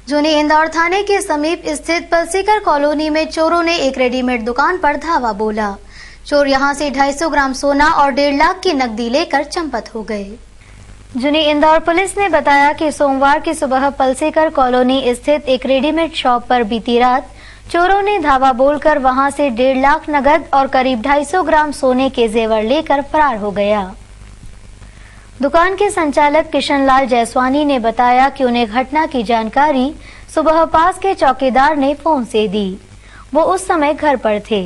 जूनी इंदौर थाने के समीप स्थित पलसीकर कॉलोनी में चोरों ने एक रेडीमेड दुकान पर धावा बोला। चोर यहां से 250 ग्राम सोना और 1.5 लाख की नकदी लेकर चंपत हो गए। जूनी इंदौर पुलिस ने बताया कि सोमवार की सुबह पलसीकर कॉलोनी स्थित एक रेडीमेड शॉप पर बीती रात चोरों ने धावा बोलकर वहां से 1.5 लाख नगद और करीब 250 ग्राम सोने के जेवर लेकर फरार हो गया। दुकान के संचालक किशन लाल जयसवानी ने बताया कि उन्हें घटना की जानकारी सुबह पास के चौकीदार ने फोन से दी। वो उस समय घर पर थे।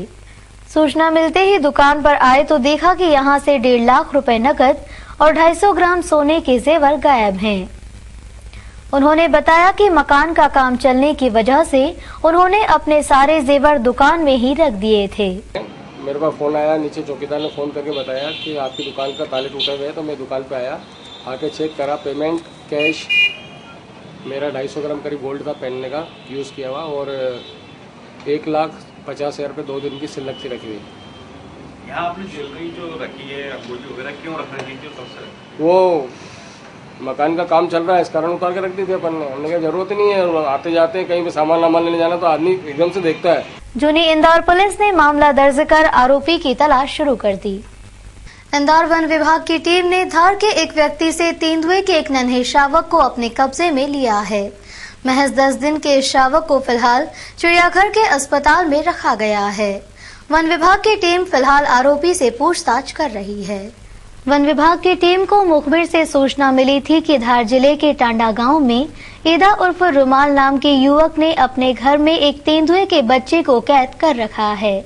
सूचना मिलते ही दुकान पर आए तो देखा कि यहां से 1.5 लाख रुपए नकद और 250 ग्राम सोने के जेवर गायब हैं। उन्होंने बताया कि मकान का काम चलने की वजह से उन्होंने अपने सारे जेवर दुकान में ही रख दिए थे। मेरे पास फ़ोन आया, नीचे चौकीदार ने फ़ोन करके बताया कि आपकी दुकान का ताले टूटे हुए हैं। तो मैं दुकान पे आया, आके चेक करा, पेमेंट कैश मेरा 250 ग्राम करीब गोल्ड था पहनने का यूज़ किया हुआ और 1,50,000 रुपये 2 दिन की सिलक से रखी हुई। यहाँ आपने ज्वेलरी जो रखी है अंगूठी वगैरह क्यों रख रही थी? वो मकान का काम चल रहा है, इस कारण उतार के रख दी थी अपन ने। हमने कहा जरूरत नहीं है, आते जाते कहीं पे सामान लेने जाना तो आदमी एकदम से देखता है। जूनी इंदौर पुलिस ने मामला दर्ज कर आरोपी की तलाश शुरू कर दी। इंदौर वन विभाग की टीम ने धार के एक व्यक्ति से तेंदुए के एक नन्हे शावक को अपने कब्जे में लिया है। महज 10 दिन के इस शावक को फिलहाल चिड़ियाघर के अस्पताल में रखा गया है। वन विभाग की टीम फिलहाल आरोपी से पूछताछ कर रही है। वन विभाग की टीम को मुखबिर से सूचना मिली थी कि धार जिले के टांडा गांव में ईदा उर्फ रुमाल नाम के युवक ने अपने घर में एक तेंदुए के बच्चे को कैद कर रखा है।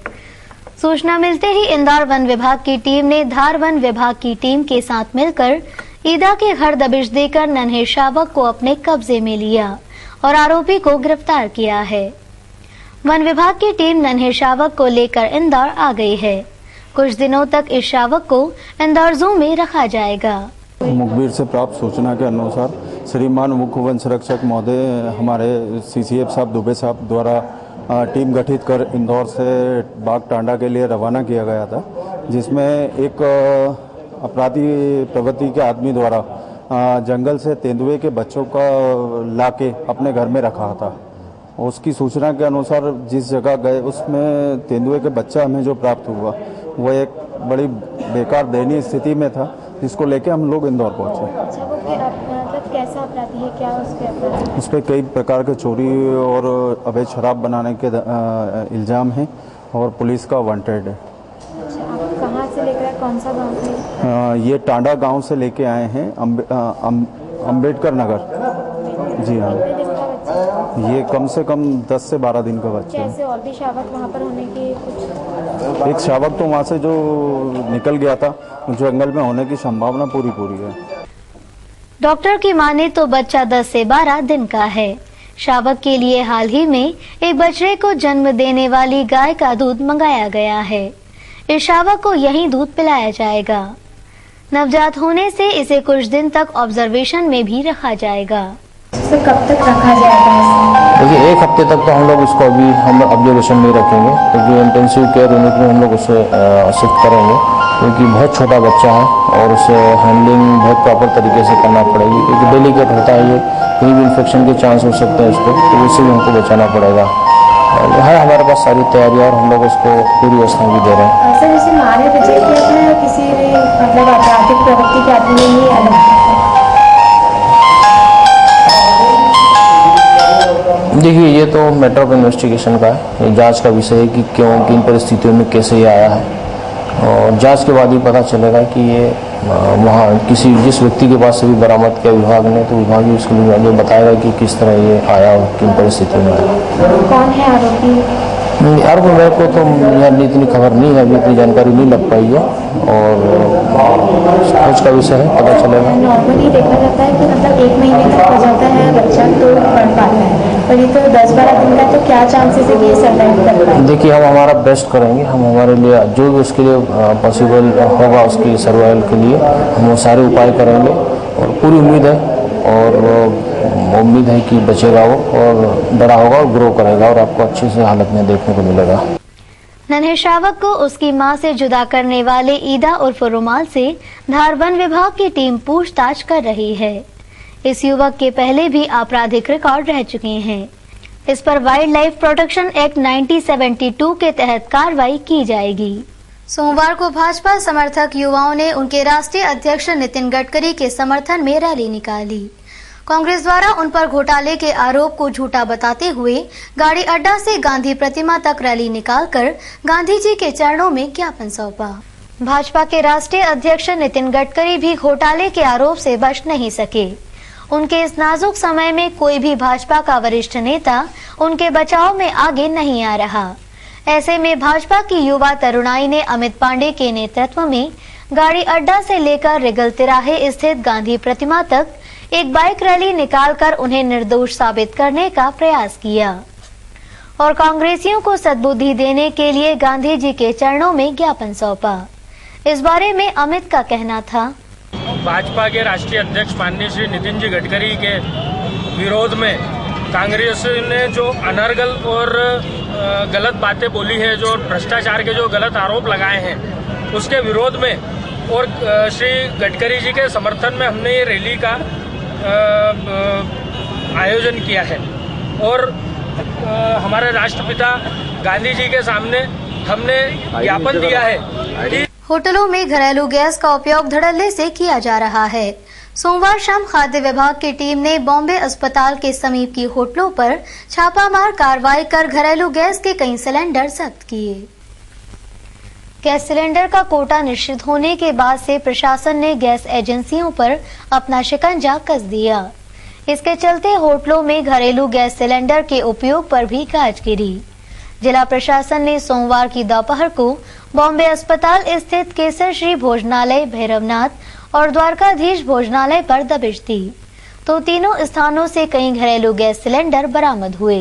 सूचना मिलते ही इंदौर वन विभाग की टीम ने धार वन विभाग की टीम के साथ मिलकर ईदा के घर दबिश देकर नन्हे शावक को अपने कब्जे में लिया और आरोपी को गिरफ्तार किया है। वन विभाग की टीम नन्हे शावक को लेकर इंदौर आ गई है। कुछ दिनों तक इस शावक को इंदौर जू में रखा जाएगा। मुखबिर से प्राप्त सूचना के अनुसार श्रीमान मुख्य वन संरक्षक महोदय हमारे CCF साहब दुबे साहब द्वारा टीम गठित कर इंदौर से बाग टांडा के लिए रवाना किया गया था, जिसमें एक अपराधी प्रवृत्ति के आदमी द्वारा जंगल से तेंदुए के बच्चों का लाके अपने घर में रखा था। उसकी सूचना के अनुसार जिस जगह गए उसमें तेंदुए के बच्चा हमें जो प्राप्त हुआ वो एक बड़ी बेकार दयनीय स्थिति में था, जिसको लेके हम लोग इंदौर पहुंचे। अच्छा, वो मतलब कैसा अपराधी है? क्या उसके अपराध? उस पर कई प्रकार के चोरी और अवैध शराब बनाने के इल्जाम हैं और पुलिस का वांटेड है। अच्छा, आप कहाँ से लेकर आए? कौन सा गाँव से? ये टांडा गांव से लेके आए हैं, अम्बेडकर नगर। जी हाँ, ये कम से कम 10 से 12 दिन का बच्चा है। कैसे और भी शावक वहाँ पर होने की कुछ? एक शावक तो वहाँ से जो निकल गया था, जंगल में होने की संभावना पूरी है। डॉक्टर की माने तो बच्चा 10 से 12 दिन का है। शावक के लिए हाल ही में एक बछड़े को जन्म देने वाली गाय का दूध मंगाया गया है। इस शावक को यही दूध पिलाया जाएगा। नवजात होने से इसे कुछ दिन तक ऑब्जर्वेशन में भी रखा जाएगा। इसे कब तक रखा जाएगा? देखिए, 1 हफ्ते तक तो हम लोग इसको अभी हम ऑब्जर्वेशन में रखेंगे, क्योंकि इंटेंसिव केयर यूनिट में हम लोग उसे शिफ्ट करेंगे, क्योंकि बहुत छोटा बच्चा है और उसे हैंडलिंग बहुत प्रॉपर तरीके से करना पड़ेगी, क्योंकि डेलिकेट होता है, ये कहीं भी इन्फेक्शन के चांस हो सकते हैं इसको, तो उससे भी हमको बचाना पड़ेगा। और है हमारे पास सारी तैयारियाँ और हम लोग उसको पूरी व्यवस्था भी दे रहे हैं। सर, जैसे मारे बच्चे किया था या किसी भी मतलब आपराधिक प्रवृत्ति के आदमी ने ही अलग? देखिए, ये तो मैटर ऑफ इन्वेस्टिगेशन का है, ये जांच का विषय है कि क्यों, किन परिस्थितियों में कैसे ये आया है, और जांच के बाद ही पता चलेगा कि ये वहाँ जिस व्यक्ति के पास से भी बरामद किया विभाग ने, तो विभाग ही उसके लिए बताएगा कि किस तरह ये आया और किन परिस्थितियों में आया। कौन है आरोपी? आरोपी मेरे को तो यार इतनी खबर नहीं है, अभी इतनी जानकारी नहीं लग पाई है, और खोज का विषय है, पता चलेगा। नॉर्मली देखा जाता है कि मतलब 1 महीने तक हो जाता है बच्चा तो बढ़ पाता है, पर ये तो 10-12 दिन का, तो क्या चांसेस है कि ये सर्वाइव कर पाए? देखिए, हम हमारा बेस्ट करेंगे, हम हमारे लिए जो भी उसके लिए पॉसिबल होगा उसकी सर्वाइवल के लिए हम वो सारे उपाय करेंगे, और पूरी उम्मीद है कि बचेगा वो और बड़ा होगा और ग्रो करेगा और आपको अच्छी से हालत में देखने को मिलेगा। नन्हे शावक को उसकी मां से जुदा करने वाले ईदा उर्फ रुमाल से धार वन विभाग की टीम पूछताछ कर रही है। इस युवक के पहले भी आपराधिक रिकॉर्ड रह चुके हैं। इस पर वाइल्ड लाइफ प्रोटेक्शन एक्ट 1972 के तहत कार्रवाई की जाएगी। सोमवार को भाजपा समर्थक युवाओं ने उनके राष्ट्रीय अध्यक्ष नितिन गडकरी के समर्थन में रैली निकाली। कांग्रेस द्वारा उन पर घोटाले के आरोप को झूठा बताते हुए गाड़ी अड्डा से गांधी प्रतिमा तक रैली निकालकर गांधी जी के चरणों में ज्ञापन सौंपा। भाजपा के राष्ट्रीय अध्यक्ष नितिन गडकरी भी घोटाले के आरोप से बच नहीं सके। उनके इस नाजुक समय में कोई भी भाजपा का वरिष्ठ नेता उनके बचाव में आगे नहीं आ रहा। ऐसे में भाजपा की युवा तरुणाई ने अमित पांडे के नेतृत्व में गाड़ी अड्डा से लेकर रिगल तिराहे स्थित गांधी प्रतिमा तक एक बाइक रैली निकालकर उन्हें निर्दोष साबित करने का प्रयास किया और कांग्रेसियों को सद्बुद्धि देने के लिए गांधी जी के चरणों में ज्ञापन सौंपा। इस बारे में अमित का कहना था, भाजपा के राष्ट्रीय अध्यक्ष माननीय श्री नितिन जी गडकरी के विरोध में कांग्रेस ने जो अनर्गल और गलत बातें बोली है, जो भ्रष्टाचार के जो गलत आरोप लगाए हैं, उसके विरोध में और श्री गडकरी जी के समर्थन में हमने ये रैली का आयोजन किया है और हमारे राष्ट्रपिता गांधी जी के सामने हमने ज्ञापन दिया है कि होटलों में घरेलू गैस का उपयोग धड़ल्ले से किया जा रहा है। सोमवार शाम खाद्य विभाग की टीम ने बॉम्बे अस्पताल के समीप की होटलों पर छापामार कार्रवाई कर घरेलू गैस के कई सिलेंडर जब्त किए। गैस सिलेंडर का कोटा निश्चित होने के बाद से प्रशासन ने गैस एजेंसियों पर अपना शिकंजा कस दिया। इसके चलते होटलों में घरेलू गैस सिलेंडर के उपयोग पर भी गाज गिरी। जिला प्रशासन ने सोमवार की दोपहर को बॉम्बे अस्पताल स्थित केसर श्री भोजनालय, भैरवनाथ और द्वारकाधीश भोजनालय पर दबिश दी, तो तीनों स्थानों से कई घरेलू गैस सिलेंडर बरामद हुए।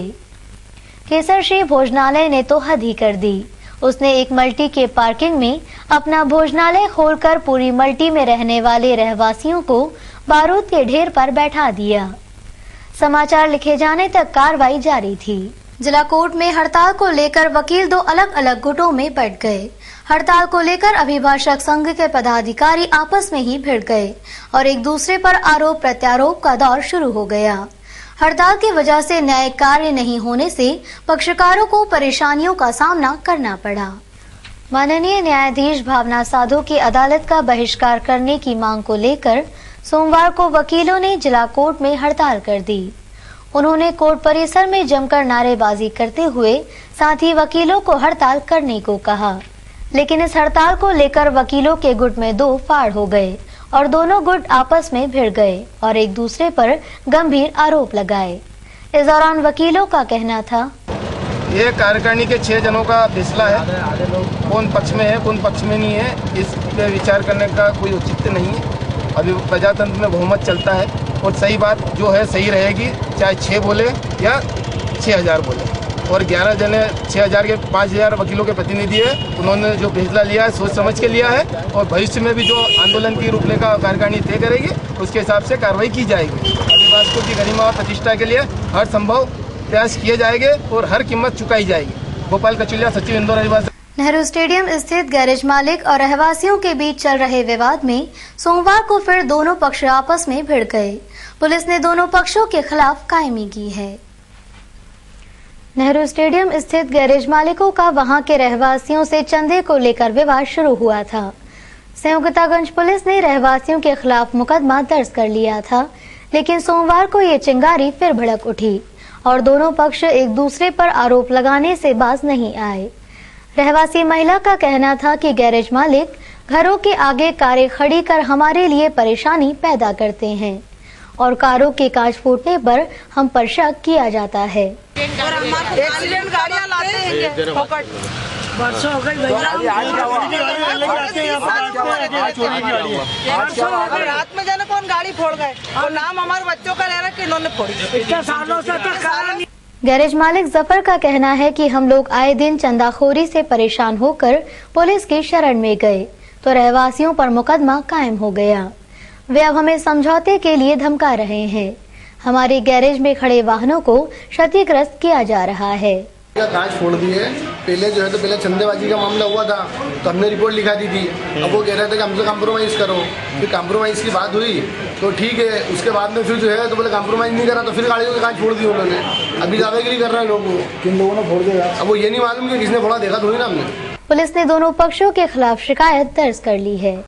केसर श्री भोजनालय ने तो हद ही कर दी। उसने एक मल्टी के पार्किंग में अपना भोजनालय खोलकर पूरी मल्टी में रहने वाले रहवासियों को बारूद के ढेर पर बैठा दिया। समाचार लिखे जाने तक कार्रवाई जारी थी। जिला कोर्ट में हड़ताल को लेकर वकील दो अलग अलग गुटों में बंट गए। हड़ताल को लेकर अभिभाषक संघ के पदाधिकारी आपस में ही भिड़ गए और एक दूसरे पर आरोप प्रत्यारोप का दौर शुरू हो गया। हड़ताल की वजह से न्यायिक कार्य नहीं होने से पक्षकारों को परेशानियों का सामना करना पड़ा। माननीय न्यायाधीश भावना साधु की अदालत का बहिष्कार करने की मांग को लेकर सोमवार को वकीलों ने जिला कोर्ट में हड़ताल कर दी। उन्होंने कोर्ट परिसर में जमकर नारेबाजी करते हुए साथ ही वकीलों को हड़ताल करने को कहा, लेकिन इस हड़ताल को लेकर वकीलों के गुट में दो फाड़ हो गए और दोनों गुट आपस में भिड़ गए और एक दूसरे पर गंभीर आरोप लगाए। इस दौरान वकीलों का कहना था, ये कार्यकारिणी के 6 जनों का फैसला है, कौन पक्ष में है कौन पक्ष में नहीं है, इस पे विचार करने का कोई औचित्य नहीं है। अभी प्रजातंत्र में बहुमत चलता है और सही बात जो है सही रहेगी, चाहे 6 बोले या 6000 बोले। और 11 जने 6000 के 5000 वकीलों के प्रतिनिधि है, उन्होंने जो फैसला लिया है सोच समझ के लिया है और भविष्य में भी जो आंदोलन की रूपरेखा कार्यकारिणी तय करेगी उसके हिसाब से कार्रवाई की जाएगी। आदिवासियों की गरिमा और प्रतिष्ठा के लिए हर संभव प्रयास किए जाएंगे और हर कीमत चुकाई जाएगी। गोपाल कचुलिया, सचिव, इंदौर आदिवासी। नेहरू स्टेडियम स्थित गैरेज मालिक और रहवासियों के बीच चल रहे विवाद में सोमवार को फिर दोनों पक्ष आपस में भिड़ गए। पुलिस ने दोनों पक्षों के खिलाफ कायमी की है। नेहरू स्टेडियम स्थित गैरेज मालिकों का वहां के रहवासियों से चंदे को लेकर विवाद शुरू हुआ था। संयोगतागंज पुलिस ने रहवासियों के खिलाफ मुकदमा दर्ज कर लिया था, लेकिन सोमवार को ये चिंगारी फिर भड़क उठी और दोनों पक्ष एक दूसरे पर आरोप लगाने से बाज नहीं आए। रहवासी महिला का कहना था कि गैरेज मालिक घरों के आगे कारें खड़ी कर हमारे लिए परेशानी पैदा करते हैं और कारों के कांच फूटने पर हम पर शक किया जाता है। एक्सीडेंट गाड़ियां लाते हैं, वर्षों हो गई रात में जाने कौन गाड़ी फोड़ गए और नाम हमारे बच्चों का ले रहा कि इन्होंने फोड़ी। गैरेज मालिक जफर का कहना है कि हम लोग आए दिन चंदाखोरी से परेशान होकर पुलिस की शरण में गए तो रहवासियों पर मुकदमा कायम हो गया। वे अब हमें समझौते के लिए धमका रहे हैं। हमारे गैरेज में खड़े वाहनों को क्षतिग्रस्त किया जा रहा है। कांच फोड़ दी है। पहले जो है तो पहले चंदेबाजी का मामला हुआ था तो हमने रिपोर्ट लिखा दी थी। अब वो कह रहे थे कि हमसे कॉम्प्रोमाइज़ करो। फिर कॉम्प्रोमाइज़ की बात हुई तो ठीक है, उसके बाद में फिर जो है तो बोले कॉम्प्रोमाइज़ नहीं करा तो फिर गाड़ियों के कांच फोड़ दी उन्होंने। अभी दादागिरी कर रहे हैं लोगों को। किन लोगों ने फोड़ दिया अब वो ये नहीं मालूम कि किसने फोड़ा, देखा थोड़ी ना हमने। पुलिस ने दोनों पक्षों के खिलाफ शिकायत दर्ज कर ली है।